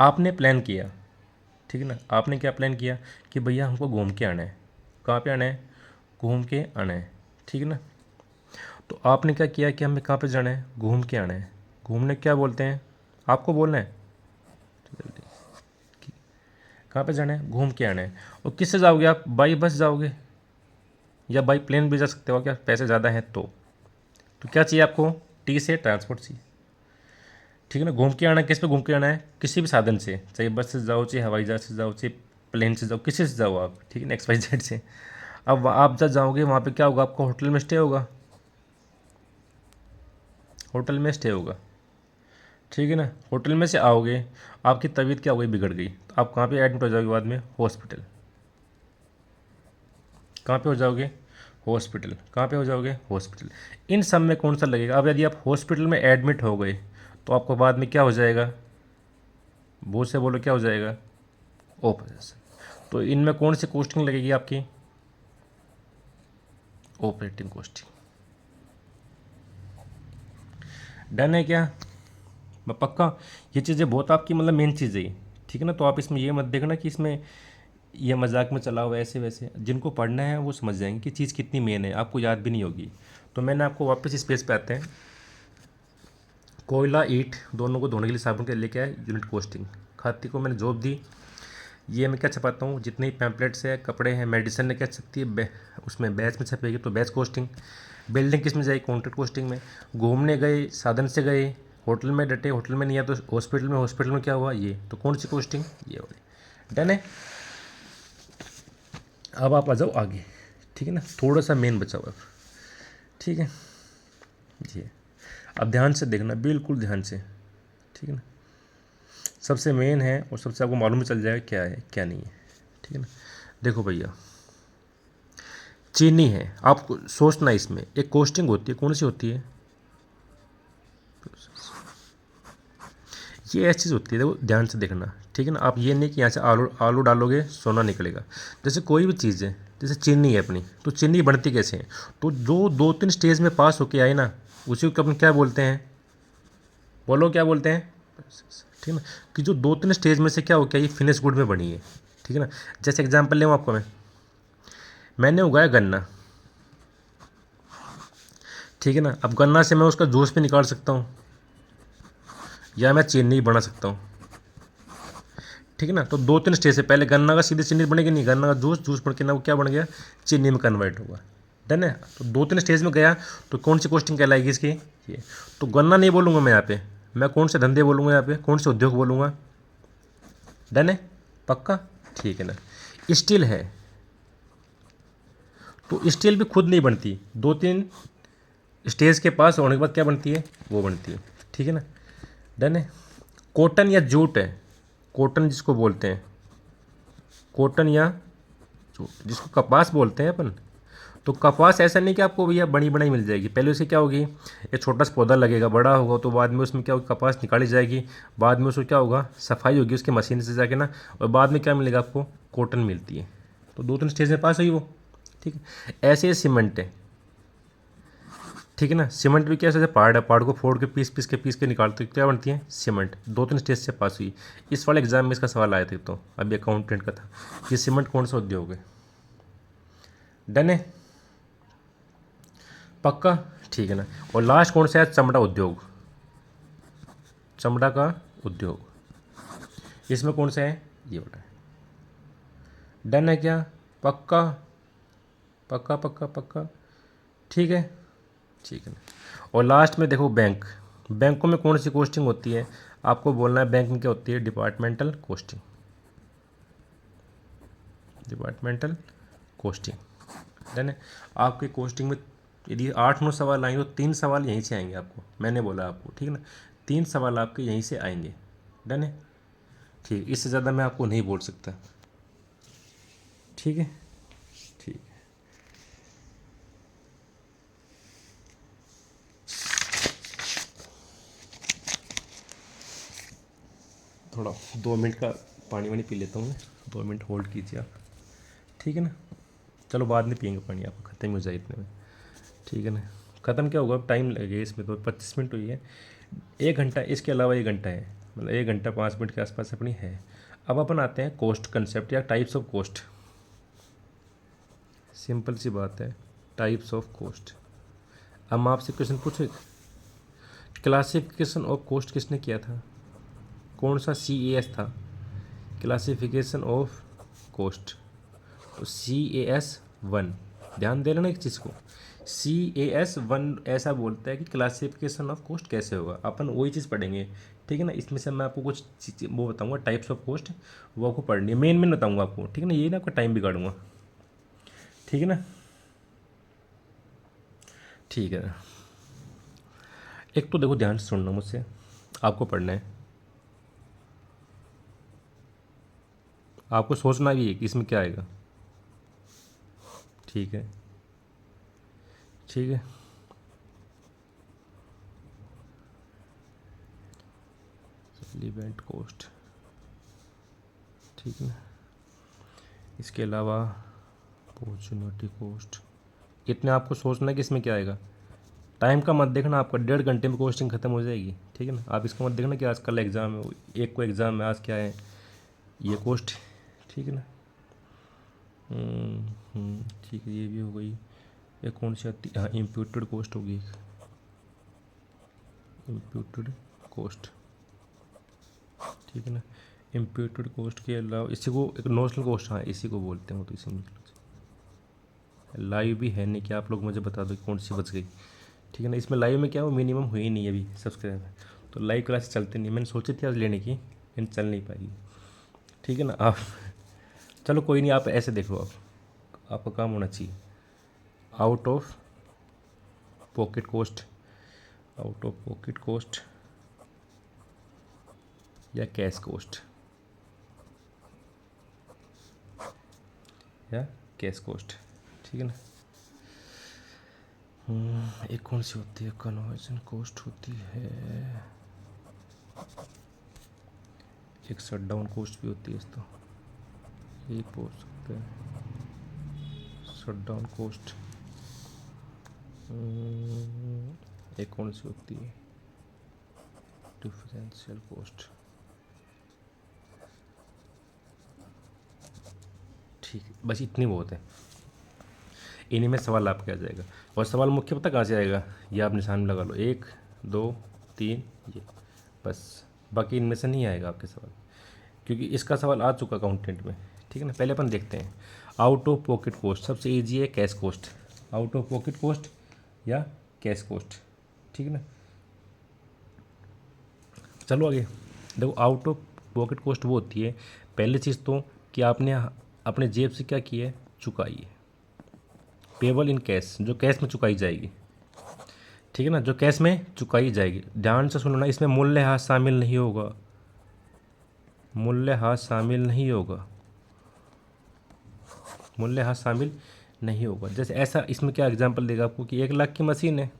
आपने प्लान किया, ठीक है ना, आपने क्या प्लान किया कि भैया हमको घूम के आना है। कहाँ पे आना है, घूम के आना है, ठीक है ना। तो आपने क्या किया कि हमें कहाँ पे जाना है, घूम के आना है। घूमने क्या बोलते हैं, आपको बोलना है कहाँ पे जाना है, घूम के आना है। और किससे जाओगे आप, बाई बस जाओगे या बाई प्लेन भी जा सकते हो, क्या पैसे ज़्यादा हैं तो क्या चाहिए आपको, टी से ट्रांसपोर्ट चाहिए, ठीक है ना। घूम के आना, किस पे घूम के आना है, किसी भी साधन से, चाहे बस से जाओ, चाहे हवाई जहाज से जाओ, चाहे प्लेन से जाओ, किसी से जाओ आप, ठीक है ना, XYZ से। अब आप जब जाओगे वहाँ पे क्या होगा, आपको होटल में स्टे होगा, होटल में स्टे होगा, ठीक है ना। होटल में से आओगे, आपकी तबीयत क्या हो गई, बिगड़ गई, तो आप कहाँ पे एडमिट हो जाओगे बाद में, हॉस्पिटल। कहाँ पे हो जाओगे, हॉस्पिटल। कहाँ पे हो जाओगे, हॉस्पिटल। इन सब में कौन सा लगेगा, अब यदि आप हॉस्पिटल में एडमिट हो गए तो आपको बाद में क्या हो जाएगा, बोझ से बोलो क्या हो जाएगा, ऑपरेशन। तो इनमें कौन सी कॉस्टिंग लगेगी आपकी, ऑपरेटिंग कॉस्टिंग। डन है क्या, मैं पक्का, ये चीज़ें बहुत आपकी मतलब मेन चीज़ है ये, ठीक है ना। तो आप इसमें ये मत देखना कि इसमें ये मजाक में चला हुआ ऐसे वैसे, जिनको पढ़ना है वो समझ जाएंगे कि चीज़ कितनी मेन है, आपको याद भी नहीं होगी। तो मैंने आपको वापस इस पेज पे आते हैं, कोयला ईंट दोनों को धोने के लिए साबुन के लेके आए, यूनिट कॉस्टिंग। खाती को मैंने जॉब दी, ये मैं क्या छपाता हूँ, जितने ही पैम्पलेट्स है, कपड़े हैं, मेडिसिन ने क्या छपती है, उसमें बैच में छपेगी, तो बैच कॉस्टिंग। बिल्डिंग किस में जाएगी, कॉन्ट्रैक्ट कॉस्टिंग में। घूमने गए, साधन से गए, होटल में डटे, होटल में नहीं आया तो हॉस्पिटल में, हॉस्पिटल में क्या हुआ, ये तो कौन सी कॉस्टिंग, ये वाली। डन है। अब आप आ जाओ आगे, ठीक है ना, थोड़ा सा मेन बचा हुआ, ठीक है जी। अब ध्यान से देखना, बिल्कुल ध्यान से, ठीक है ना। सबसे मेन है और सबसे आपको मालूम चल जाएगा क्या है क्या नहीं है, ठीक है ना। देखो भैया, चीनी है, आपको सोचना इसमें एक कॉस्टिंग होती है, कौन सी होती है, ये ऐसी चीज़ होती है, देखो ध्यान से देखना, ठीक है ना। आप ये नहीं कि यहाँ से आलू आलू डालोगे सोना निकलेगा। जैसे कोई भी चीज़ है, जैसे चीनी है अपनी, तो चीनी बनती कैसे है, तो जो 2-3 स्टेज में पास होके आए ना, उसी को अपन क्या बोलते हैं, बोलो क्या बोलते हैं, ठीक है ना। कि जो 2-3 स्टेज में से क्या हो गया, ये फिनिश गुड में बनी है, ठीक है ना। जैसे एग्जाम्पल लें आपको, मैंने उगाया गन्ना, ठीक है ना। अब गन्ना से मैं उसका जूस भी निकाल सकता हूँ या मैं चीनी बना सकता हूँ, ठीक है ना। तो 2-3 स्टेज से पहले गन्ना का सीधे चीनी बनेगी नहीं, गन्ना का जूस, जूस बन के ना वो क्या बन गया, चीनी में कन्वर्ट होगा। डन है। तो 2-3 स्टेज में गया तो कौन सी कॉस्टिंग कहलाएगी इसकी, ये। तो गन्ना नहीं बोलूँगा मैं यहाँ पे, मैं कौन से धंधे बोलूँगा यहाँ पे, कौन से उद्योग बोलूँगा। डन है, पक्का, ठीक है ना। स्टील है, तो स्टील भी खुद नहीं बनती, 2-3 स्टेज के पास होने के बाद क्या बनती है, वो बनती है, ठीक है ना। डन है। कॉटन या जूट है, कॉटन जिसको बोलते हैं, कॉटन या जूट जिसको कपास बोलते हैं अपन। तो कपास ऐसा नहीं कि आपको भैया बड़ी बनाई मिल जाएगी, पहले उसे क्या होगी, एक छोटा सा पौधा लगेगा, बड़ा होगा तो बाद में उसमें क्या होगा, कपास निकाली जाएगी, बाद में उसको क्या होगा, सफाई होगी उसकी मशीन से जाके ना, और बाद में क्या मिलेगा आपको, कॉटन मिलती है। तो 2-3 स्टेज में पास हुई वो, ठीक है। ऐसे ही सीमेंट है, ठीक है ना। सीमेंट भी क्या, जैसे पहाड़ है, पहाड़ को फोड़ के पीस के निकालते क्या बनती है, सीमेंट। 2-3 स्टेज से पास हुई। इस वाले एग्जाम में इसका सवाल आया था, तो अभी अकाउंटेंट का था कि सीमेंट कौन सा उद्योग है। डन है, पक्का, ठीक है ना। और लास्ट कौन सा है, चमड़ा उद्योग, चमड़ा का उद्योग, इसमें कौन सा है, ये बड़ा है। डन है क्या, पक्का पक्का पक्का पक्का, ठीक है, ठीक है ना। और लास्ट में देखो बैंक, बैंकों में कौन सी कॉस्टिंग होती है, आपको बोलना है बैंक में क्या होती है, departmental costing, departmental costing. Done है। आपके कॉस्टिंग में यदि 8-9 सवाल आएंगे तो 3 सवाल यहीं से आएंगे आपको, मैंने बोला आपको, ठीक है ना, 3 सवाल आपके यहीं से आएंगे। डन है, ठीक, इससे ज़्यादा मैं आपको नहीं बोल सकता, ठीक है, ठीक। थोड़ा 2 मिनट का पानी वानी पी लेता हूँ मैं, 2 मिनट होल्ड कीजिए आप, ठीक है ना। चलो बाद में पियेंगे पानी, आपको ख़त्म हो जाए इतने में, ठीक है ना। ख़त्म क्या होगा, अब टाइम लगेगा इसमें, तो 25 मिनट हुई है, 1 घंटा, इसके अलावा 1 घंटा है, मतलब 1 घंटा 5 मिनट के आसपास अपनी है। अब अपन आते हैं कॉस्ट कंसेप्ट या टाइप्स ऑफ कॉस्ट। सिंपल सी बात है, टाइप्स ऑफ कॉस्ट। अब मैं आपसे क्वेश्चन पूछूँ, क्लासिफिकेशन ऑफ कॉस्ट किसने किया था, कौन सा CAS था, क्लासिफिकेशन ऑफ कॉस्ट, CAS 1। ध्यान दे लेना एक चीज़ को, CAS 1 ऐसा बोलता है कि क्लासिफिकेशन ऑफ कॉस्ट कैसे होगा, अपन वही चीज़ पढ़ेंगे, ठीक है ना। इसमें से मैं आपको कुछ वो बताऊंगा टाइप्स ऑफ कॉस्ट, वो आपको पढ़नी है, मेन बताऊंगा आपको, ठीक है ना, ये ना आपका टाइम बिगाड़ूंगा, ठीक है ना, ठीक है। एक तो देखो ध्यान से सुनना मुझसे, आपको पढ़ना है, आपको सोचना भी है कि इसमें क्या आएगा, ठीक है, ठीक है। सप्लीमेंट कॉस्ट, ठीक है, इसके अलावा अपॉर्चुनिटी कॉस्ट, इतने आपको सोचना है कि इसमें क्या आएगा। टाइम का मत देखना, आपका 1.5 घंटे में कॉस्टिंग खत्म हो जाएगी, ठीक है ना। आप इसको मत देखना कि आज कल एग्ज़ाम है, एक को एग्ज़ाम है आज, क्या है ये कॉस्ट, ठीक है ना। ठीक है, ये भी हो गई। एक कौन सी आती, हाँ इम्प्यूटेड कॉस्ट होगी, इम्प्यूटेड कॉस्ट, ठीक है ना। इम्प्यूटेड कॉस्ट के अलावा इसी को एक नोशनल कॉस्ट, हाँ इसी को बोलते हैं, वो तो इसी में लाइव भी है नहीं, क्या आप लोग मुझे बता दो कि कौन सी बच गई, ठीक है ना। इसमें लाइव में क्या वो मिनिमम हुई नहीं अभी सब्सक्राइबर, तो लाइव क्लास चलते नहीं, मैंने सोची थी आज लेने की, लेकिन चल नहीं पाएगी, ठीक है ना। आप चलो कोई नहीं, आप ऐसे देख लो, आप आपका काम होना चाहिए out of pocket cost, out of pocket cost या कैश कॉस्ट, या कैश कॉस्ट, ठीक है ना। एक कौन सी होती है, कन्वर्जन कॉस्ट होती है, एक शट डाउन कॉस्ट भी होती है, तो ये बोल सकते हैं शट डाउन कॉस्ट। एक कौन सी होती है, डिफरेंशियल कॉस्ट, ठीक है, बस इतनी बहुत है, इन्हीं में सवाल आपके आ जाएगा। और सवाल मुख्य पता कहाँ से आएगा, ये आप निशान लगा लो, 1 2 3 ये, बस, बाकी इनमें से नहीं आएगा आपके सवाल, क्योंकि इसका सवाल आ चुका अकाउंटेंट में, ठीक है ना। पहले अपन देखते हैं आउट ऑफ पॉकेट कॉस्ट, सबसे ईजी है cash cost, out of pocket cost या कैश कॉस्ट, ठीक है ना। चलो आगे देखो, आउट ऑफ पॉकेट कॉस्ट वो होती है, पहली चीज़ तो कि आपने अपने जेब से क्या किया है, चुकाई है, पेबल इन कैश, जो कैश में चुकाई जाएगी, ठीक है ना, जो कैश में चुकाई जाएगी। ध्यान से सुनना, इसमें मूल्यह्रास शामिल नहीं होगा, मूल्यह्रास शामिल नहीं होगा, मूल्यह्रास शामिल नहीं होगा। जैसे ऐसा, इसमें क्या एग्जांपल देगा आपको कि 1 लाख की मशीन है,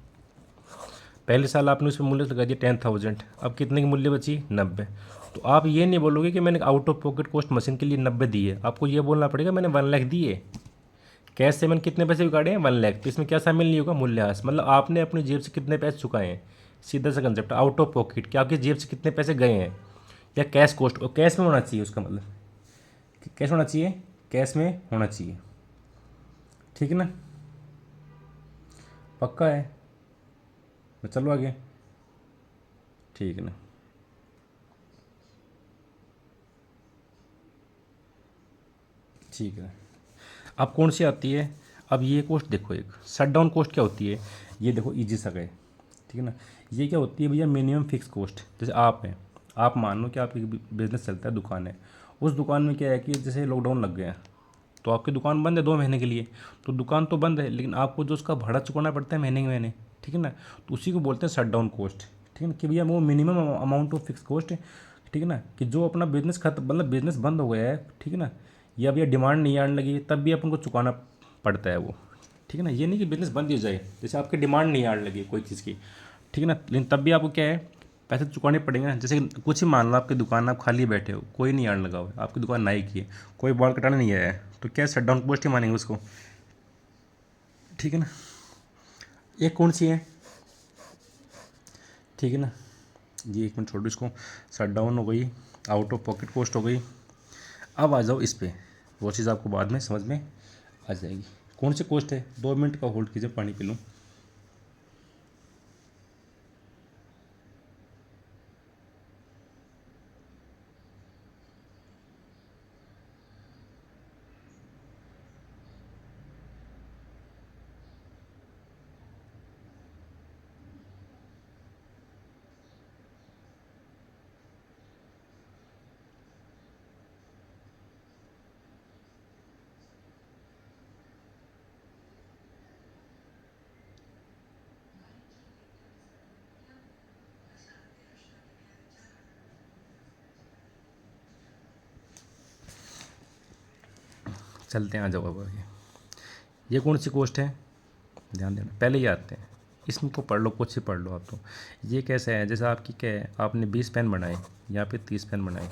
पहले साल आपने उसमें मूल्य लगा दिया 10,000, अब कितने की मूल्य बची 90, तो आप ये नहीं बोलोगे कि मैंने out of pocket cost machine के लिए 90 दी है, आपको ये बोलना पड़ेगा मैंने 1 लाख दी है, कैश से मैंने कितने पैसे काटे हैं 1 लाख, तो इसमें क्या शामिल नहीं होगा, मूल्यह्रास, मतलब आपने अपनी जेब से कितने पैसे चुकाए हैं, सीधा सा कंसेप्ट आउट ऑफ पॉकेट, कि आपकी जेब से कितने पैसे गए हैं, या कैश कॉस्ट, और कैश में होना चाहिए, उसका मतलब कैश होना चाहिए, कैश में होना चाहिए, ठीक है ना, पक्का है, मैं चलो आगे, ठीक है ना। ठीक है, अब कौन सी आती है, अब ये कोस्ट देखो, एक शट डाउन कोस्ट क्या होती है, ये देखो इजी सा गए, ठीक है ना। ये क्या होती है भैया, मिनिमम फिक्स कोस्ट। जैसे आप हैं, आप मान लो कि आपकी बिजनेस चलता है, दुकान है, उस दुकान में क्या है कि जैसे लॉकडाउन लग गया तो आपकी दुकान बंद है 2 महीने के लिए, तो दुकान तो बंद है लेकिन आपको जो उसका भाड़ा चुकाना पड़ता है महीने के महीने, ठीक है ना, तो उसी को बोलते हैं शट डाउन कोस्ट, ठीक है ना, कि भैया वो minimum amount of fix cost है, ठीक है ना, कि जो अपना बिजनेस खत्म, मतलब बिजनेस बंद हो गया है, ठीक है ना, या भैया डिमांड नहीं आने लगी तब भी अपन को चुकाना पड़ता है वो, ठीक है ना। ये नहीं कि बिजनेस बंद ही हो जाए, जैसे आपकी डिमांड नहीं आने लगी कोई चीज़ की, ठीक है ना, लेकिन तब भी आपको क्या है, पैसे चुकाने पड़ेंगे ना। जैसे कुछ ही मान लो आपकी दुकान, आप खाली बैठे हो, कोई नहीं आने लगा हो, आपकी दुकान नाई की है, कोई बाल कटाने नहीं आया है, तो क्या शट डाउन पोस्ट ही मानेंगे उसको, ठीक है ना। एक कौन सी है, ठीक है ना, ये एक मिनट छोड़ो इसको, शट डाउन हो गई, आउट ऑफ पॉकेट कॉस्ट हो गई। अब आ जाओ इस पे, वो चीज़ आपको बाद में समझ में आ जाएगी। कौन सी कॉस्ट है, 2 मिनट का होल्ड कीजिए, पानी पी लूँ। चलते हैं, आ जाओ अब आगे। ये कौन सी कॉस्ट है, ध्यान देना, पहले ही आते हैं, इसमें को पढ़ लो, कुछ ही पढ़ लो आप तो। ये कैसा है, जैसे आपकी क्या है, आपने 20 पेन बनाए, यहाँ पे 30 पेन बनाए,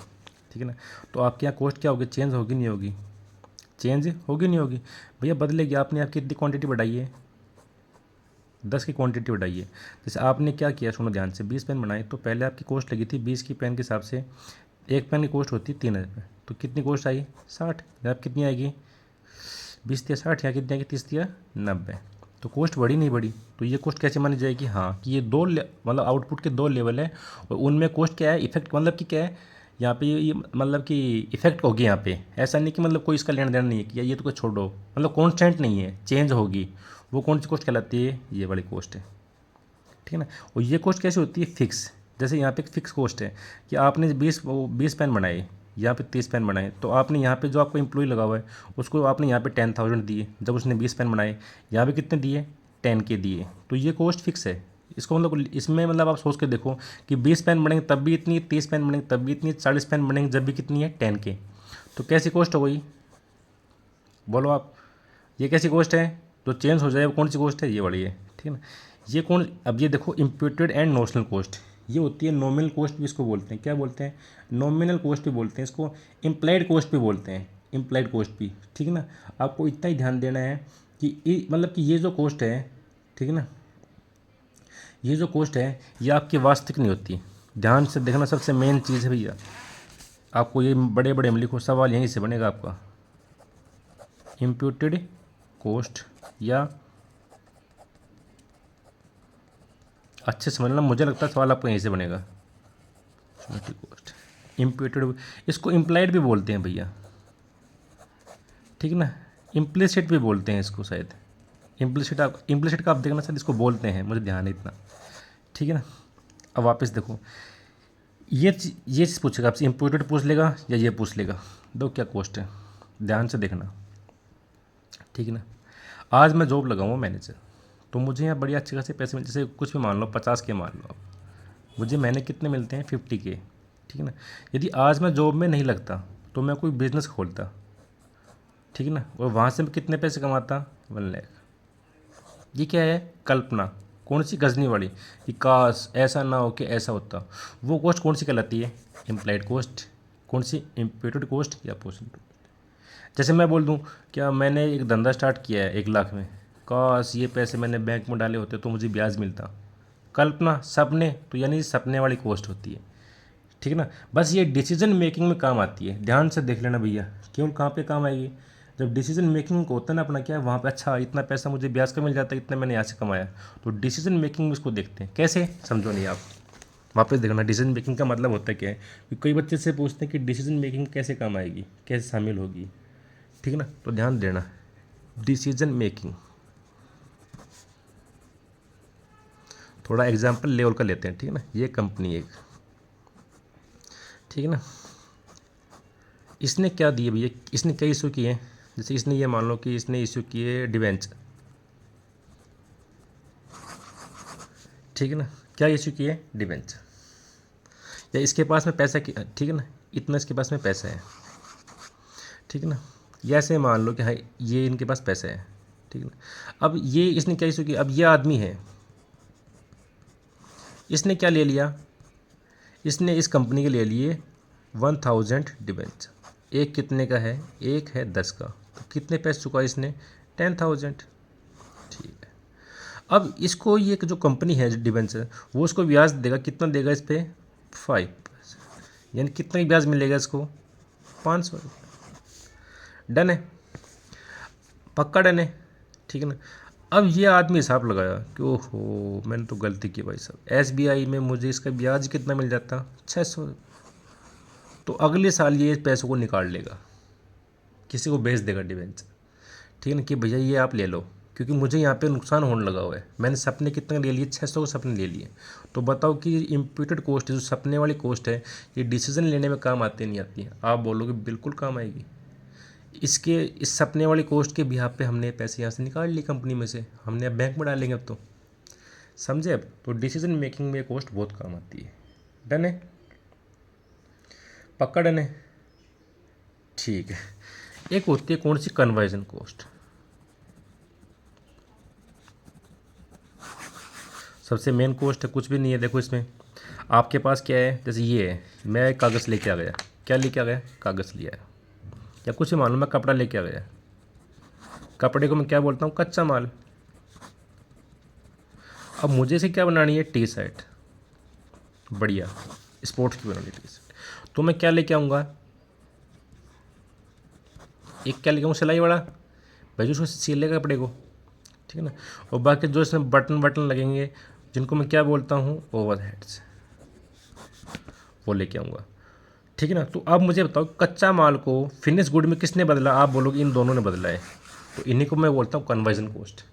ठीक है ना, तो आपके यहाँ कॉस्ट क्या होगी, चेंज होगी नहीं होगी, चेंज होगी नहीं होगी, भैया बदलेगी। आपने आपकी कितनी क्वांटिटी बढ़ाई है, 10 की क्वांटिटी बढ़ाई है। जैसे आपने क्या किया, सुनो ध्यान से, 20 पेन बनाए तो पहले आपकी कॉस्ट लगी थी 20 की पेन के हिसाब से, एक पेन की कॉस्ट होती है 3,000 रुपये, तो कितनी कॉस्ट आई 60, अब कितनी आएगी 20 या 60, या कितनी आएगी 30 या 90, तो कॉस्ट बढ़ी नहीं बढ़ी, तो ये कॉस्ट कैसे मानी जाएगी, हाँ कि ये मतलब आउटपुट के 2 लेवल है, और उनमें कॉस्ट क्या है, इफेक्ट मतलब कि क्या है, यहाँ पे ये मतलब कि इफेक्ट होगी यहाँ पे, ऐसा नहीं कि मतलब कोई इसका लेना देना नहीं है कि ये तो कोई छोड़ो, मतलब कॉन्स्टेंट नहीं है, चेंज होगी, वो कौन सी कॉस्ट कहलाती है, ये वाली कॉस्ट है, ठीक है ना। और ये कॉस्ट कैसे होती है, फिक्स। जैसे यहाँ पे एक फिक्स कॉस्ट है कि आपने 20 पेन बनाए, यहाँ पे 30 पेन बनाए, तो आपने यहाँ पे जो आपको एम्प्लॉय लगा हुआ है उसको आपने यहाँ पे 10,000 दिए, जब उसने 20 पेन बनाए, यहाँ पे कितने दिए 10 के दिए, तो ये कॉस्ट फिक्स है। इसको मतलब इसमें मतलब आप सोच के देखो कि 20 पेन बनेंगे तब भी इतनी, 30 पेन बनेंगे तब भी इतनी, 40 पेन बनेंगे जब भी कितनी है 10 के, तो कैसी कॉस्ट हो गई, बोलो आप, ये कैसी कॉस्ट है, जो चेंज हो जाए वो कौन सी कॉस्ट है, ये वाली है, ठीक है ना। ये कौन, अब ये देखो इम्प्यूटेड एंड नोशनल कॉस्ट, ये होती है नॉमिनल कॉस्ट भी इसको बोलते हैं, क्या बोलते हैं, नॉमिनल कॉस्ट भी बोलते हैं इसको, इम्प्लाइड कॉस्ट भी बोलते हैं, इम्प्लाइड कॉस्ट भी, ठीक है ना। आपको इतना ही ध्यान देना है कि मतलब कि ये जो कॉस्ट है, ठीक है ना, ये जो कॉस्ट है ये आपकी वास्तविक नहीं होती, ध्यान से देखना, सबसे मेन चीज़ है भैया, आपको ये बड़े बड़े में लिखो, सवाल यहीं से बनेगा आपका, इम्प्यूटेड कॉस्ट, या अच्छे समझना, मुझे लगता है सवाल आपको यहीं से बनेगा, कॉस्ट इम्प्यूटेड, इसको इम्प्लाइड भी बोलते हैं भैया, ठीक है ना, इम्प्लिसिट भी बोलते हैं इसको शायद, इम्प्लिसिट का आप देखना शायद इसको बोलते हैं, मुझे ध्यान है इतना, ठीक है ना। अब वापस देखो, ये चीज़ पूछेगा आपसे, इम्प्यूटेड पूछ लेगा या ये पूछ लेगा, दो क्या कॉस्ट है, ध्यान से देखना, ठीक है ना। आज मैं जॉब लगाऊँ मैनेजर, तो मुझे यहाँ बढ़िया अच्छे खासे पैसे जैसे कुछ भी मान लो 50 के मान लो आप, मुझे महीने कितने मिलते हैं 50 के, ठीक है ना। यदि आज मैं जॉब में नहीं लगता तो मैं कोई बिजनेस खोलता, ठीक है ना, और वहाँ से मैं कितने पैसे कमाता 1 लाख। ये क्या है, कल्पना, कौन सी, गजनी वाली, कि काश ऐसा ना हो कि ऐसा होता, वो कॉस्ट कौन सी कहलाती है, इम्प्लाइड कॉस्ट, कौन सी, इम्प्यूटेड कॉस्ट या पोस्ट। जैसे मैं बोल दूँ क्या, मैंने एक धंधा स्टार्ट किया है 1 लाख में, काश ये पैसे मैंने बैंक में डाले होते तो मुझे ब्याज मिलता, कल्पना, सपने, तो यानी सपने वाली कॉस्ट होती है, ठीक है ना। बस ये डिसीजन मेकिंग में काम आती है, ध्यान से देख लेना भैया, केवल कहाँ पे काम आएगी, जब डिसीजन मेकिंग को होता है ना अपना क्या, वहाँ पे अच्छा इतना पैसा मुझे ब्याज का मिल जाता है, इतना मैंने यहाँ से कमाया, तो डिसीजन मेकिंग में इसको देखते हैं। कैसे, समझो नहीं आप, वापस देखना। डिसीजन मेकिंग का मतलब होता है क्या है कि कई बच्चे से पूछते हैं कि डिसीजन मेकिंग कैसे काम आएगी, कैसे शामिल होगी, ठीक है ना। तो ध्यान देना, डिसीजन मेकिंग थोड़ा एग्जाम्पल लेवल का लेते हैं, ठीक है ना। ये कंपनी एक, ठीक है ना, इसने क्या दिए भैया, इसने क्या इशू किए हैं। जैसे इसने ये मान लो कि इसने इशू किए डिवेंचर, ठीक है ना, क्या इशू किए डिवेंचर, या इसके पास में पैसा ठीक है ना, इतना इसके पास में पैसा है, ठीक है ना। या ऐसे मान लो कि हाँ ये इनके पास पैसा है, ठीक है ना। अब ये इसने क्या इशू किया, अब ये आदमी है, इसने क्या ले लिया, इसने इस कंपनी के ले लिए 1000 डिबेंचर। एक कितने का है, एक है 10 का, तो कितने पैसे चुका इसने, 10,000, ठीक है। अब इसको ये जो कंपनी है डिबेंचर, वो उसको ब्याज देगा, कितना देगा इस पर, 5%, यानी कितना ब्याज मिलेगा इसको, 500। डन है, पक्का डन है, ठीक है ना। अब ये आदमी हिसाब लगाया कि ओहो मैंने तो गलती की भाई साहब, SBI में मुझे इसका ब्याज कितना मिल जाता, 600। तो अगले साल ये पैसों को निकाल लेगा, किसी को बेच देगा डिवेंचर, ठीक है ना, कि भैया ये आप ले लो, क्योंकि मुझे यहाँ पे नुकसान होने लगा हुआ है। मैंने सपने कितने ले लिए, 600 के सपने ले लिए। तो बताओ कि इम्प्यूटेड कॉस्ट जो सपने वाली कॉस्ट है, ये डिसीजन लेने में काम आती नहीं आती है। आप बोलोगे बिल्कुल काम आएगी। इसके इस सपने वाली कॉस्ट के बिहाफ पे हमने पैसे यहाँ से निकाल लिए कंपनी में से, हमने अब बैंक में डालेंगे। अब तो समझे। अब तो डिसीजन मेकिंग में कॉस्ट बहुत काम आती है। डन है, पक्का डन है, ठीक है। एक होती है कौन सी, कन्वर्जन कॉस्ट। सबसे मेन कॉस्ट है, कुछ भी नहीं है। देखो इसमें आपके पास क्या है, जैसे ये है, मैं कागज़ लेके आ गया, क्या लेके आ गया, कागज़ लिया है। या कुछ ही मालूम, मैं कपड़ा लेके आ गया, कपड़े को मैं क्या बोलता हूँ, कच्चा माल। अब मुझे से क्या बनानी है, टी शर्ट, बढ़िया स्पोर्ट्स की बनानी टी शर्ट। तो मैं क्या लेके आऊँगा, एक क्या लेके आऊँ, सिलाई वाला, भाई जो उसको सिलेगा कपड़े को, ठीक है ना। और बाकी जो इसमें बटन बटन लगेंगे, जिनको मैं क्या बोलता हूँ, ओवर हेड्स, वो लेके आऊँगा, ठीक है ना। तो अब मुझे बताओ, कच्चा माल को फिनिश गुड में किसने बदला, आप बोलोगे इन दोनों ने बदला है। तो इन्हीं को मैं बोलता हूँ कन्वर्जन कॉस्ट।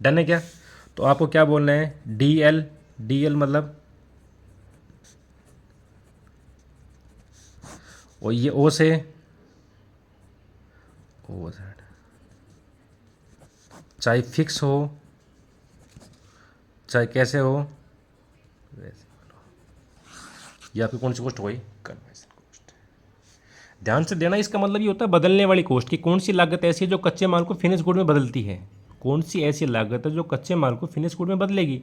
डन है क्या। तो आपको क्या बोलना है, DL, DL मतलब, और ये ओ से ओवर हेड, चाहे फिक्स हो चाहे कैसे हो वैसे, ये आपकी कौन सी कॉस्ट हो गई, कन्वर्जन कॉस्ट। ध्यान से देना, इसका मतलब ये होता है बदलने वाली कॉस्ट की कौन सी लागत ऐसी है जो कच्चे माल को फिनिश गुड में बदलती है। कौन सी ऐसी लागत है जो कच्चे माल को फिनिश गुड में बदलेगी।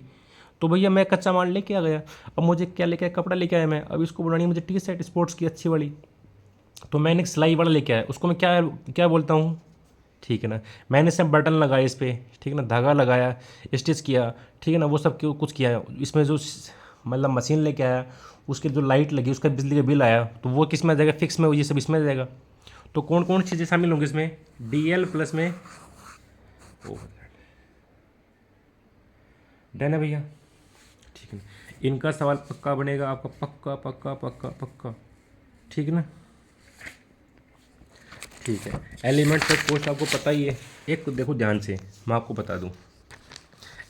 तो भैया मैं कच्चा माल लेके आ गया, अब मुझे क्या लेके आया, कपड़ा लेके आया मैं, अब इसको बनानी है मुझे टी शर्ट स्पोर्ट्स की अच्छी वाली। तो मैंने एक सिलाई वाला लेके आया, उसको मैं क्या क्या बोलता हूँ, ठीक है ना। मैंने सब बटन लगाए इस पर, ठीक है ना, धागा लगाया, स्टिच किया, ठीक है ना, वो सब क्यों कुछ किया। इसमें जो मतलब मशीन लेके आया, उसके जो लाइट लगी, उसका बिजली का बिल आया, तो वो किस में आ जाएगा, फिक्स में, ये सब इसमें आ जाएगा। तो कौन कौन चीज़ें शामिल होंगी इसमें, DL प्लस में ओवरहेड। डन है भैया, ठीक है। इनका सवाल पक्का बनेगा आपका, पक्का पक्का पक्का पक्का, ठीक है ना, ठीक है। एलिमेंट्स ऑफ कॉस्ट आपको पता ही है। एक देखो ध्यान से, मैं आपको बता दूं,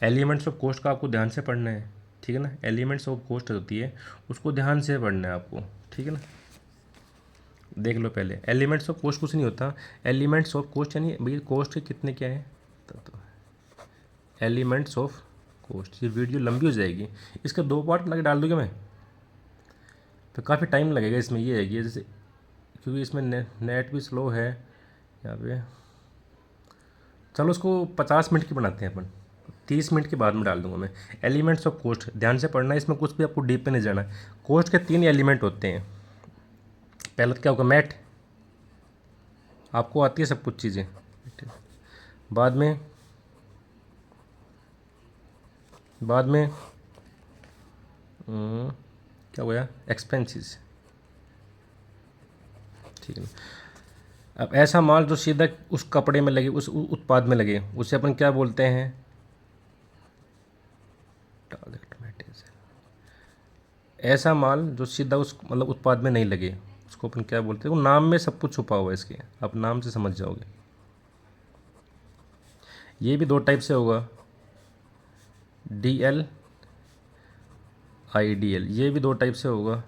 एलिमेंट्स ऑफ कॉस्ट का आपको ध्यान से पढ़ना है, ठीक है ना। एलिमेंट्स ऑफ कॉस्ट होती है, उसको ध्यान से पढ़ना है आपको, ठीक है ना। देख लो पहले, एलिमेंट्स ऑफ कॉस्ट कुछ नहीं होता। एलिमेंट्स ऑफ कॉस्ट यानी भैया कॉस्ट के कितने क्या है, तो एलिमेंट्स ऑफ कॉस्ट। ये वीडियो लंबी हो जाएगी, इसके 2 पार्ट बना के डाल दूँगा मैं, तो काफ़ी टाइम लगेगा इसमें। ये है कि जैसे, क्योंकि इसमें नेट भी स्लो है यहाँ पे। चलो उसको 50 मिनट की बनाते हैं अपन, 30 मिनट के बाद में डाल दूंगा मैं। एलिमेंट्स ऑफ कॉस्ट ध्यान से पढ़ना है, इसमें कुछ भी आपको डीप पे नहीं जाना है। कॉस्ट के 3 एलिमेंट होते हैं। पहला तो क्या होगा, मैट, आपको आती है सब कुछ चीज़ें। बाद में क्या हुआ, एक्सपेंसेस, ठीक है ना। अब ऐसा माल जो सीधा उस कपड़े में लगे, उस उत्पाद में लगे, उसे अपन क्या बोलते हैं? Target material. ऐसा माल जो सीधा उस मतलब उत्पाद में नहीं लगे, उसको अपन क्या बोलते हैं? वो नाम में सब कुछ छुपा हुआ है इसके, आप नाम से समझ जाओगे। ये भी दो टाइप से होगा, DL IDL। ये भी दो टाइप से होगा,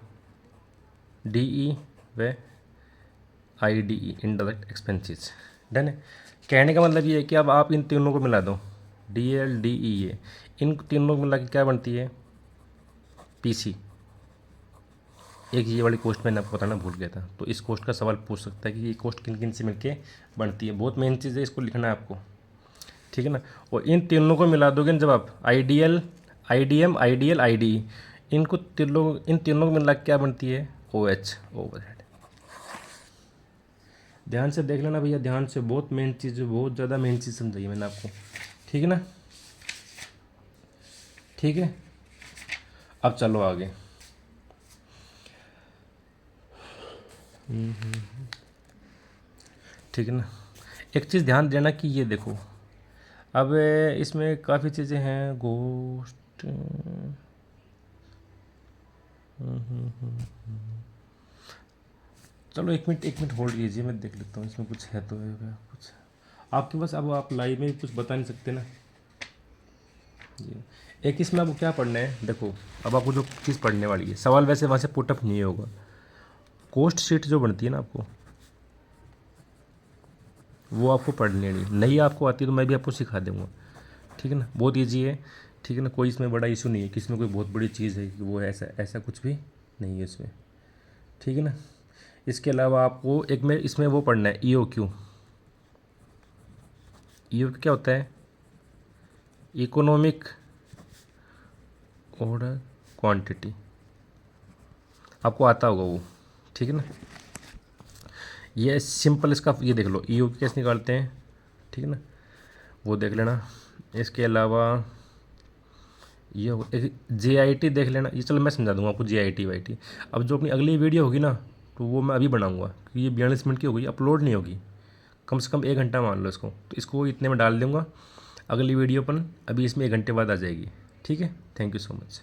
DE व IDE, इनडायरेक्ट एक्सपेंसेस। डन है। कहने का मतलब ये है कि अब आप इन तीनों को मिला दो, DL DE ये, इन तीनों को मिला के क्या बनती है? PC। एक ये वाली कोस्ट मैंने आपको बताना भूल गया था, तो इस कोस्ट का सवाल पूछ सकता है कि ये कोस्ट किन किन से मिलके बनती है। बहुत मेन चीज़ है, इसको लिखना है आपको, ठीक है ना। और इन तीनों को मिला दोगे जब आप, IDL IDM IDL IDE, इन तीनों को मिला के क्या बनती है? OH, overhead. ध्यान से देख लेना भैया, ध्यान से, बहुत मेन चीज़ है, बहुत ज़्यादा मेन चीज़ समझाई मैंने आपको, ठीक है ना। ठीक है, अब चलो आगे। ठीक है ना। एक चीज़ ध्यान देना कि ये देखो, अब इसमें काफ़ी चीज़ें हैं, गोस्ट, चलो एक मिनट होल्ड कीजिए, मैं देख लेता हूँ इसमें कुछ है तो है कुछ आपके पास। अब आप लाइव में कुछ बता नहीं सकते ना जी। एक इसमें आपको क्या पढ़ना है, देखो अब आपको जो चीज़ पढ़ने वाली है, सवाल वैसे वहाँ से पुटअप नहीं होगा। कोस्ट शीट जो बनती है ना आपको, वो आपको पढ़नी नहीं आपको आती है तो मैं भी आपको सिखा दूँगा, ठीक है ना। बहुत ईजी है, ठीक है ना। कोई इसमें बड़ा इशू नहीं है कि इसमें कोई बहुत बड़ी चीज़ है कि वो ऐसा ऐसा कुछ भी नहीं है इसमें, ठीक है ना। इसके अलावा आपको एक में इसमें वो पढ़ना है, EOQ। EOQ क्या होता है? इकोनॉमिक ऑर्डर क्वांटिटी, आपको आता होगा वो, ठीक है ना। ये सिंपल, इसका ये देख लो EOQ कैसे निकालते हैं, ठीक है ना, वो देख लेना। इसके अलावा ये एक JIT देख लेना, ये चलो मैं समझा दूंगा आपको JIT वाईटी। अब जो अपनी अगली वीडियो होगी ना, तो वो मैं अभी बनाऊंगा, क्योंकि ये 42 मिनट की हो गई, अपलोड नहीं होगी, कम से कम 1 घंटा मान लो इसको, तो इसको इतने में डाल दूंगा। अगली वीडियो अपन अभी इसमें 1 घंटे बाद आ जाएगी, ठीक है। Thank you so much.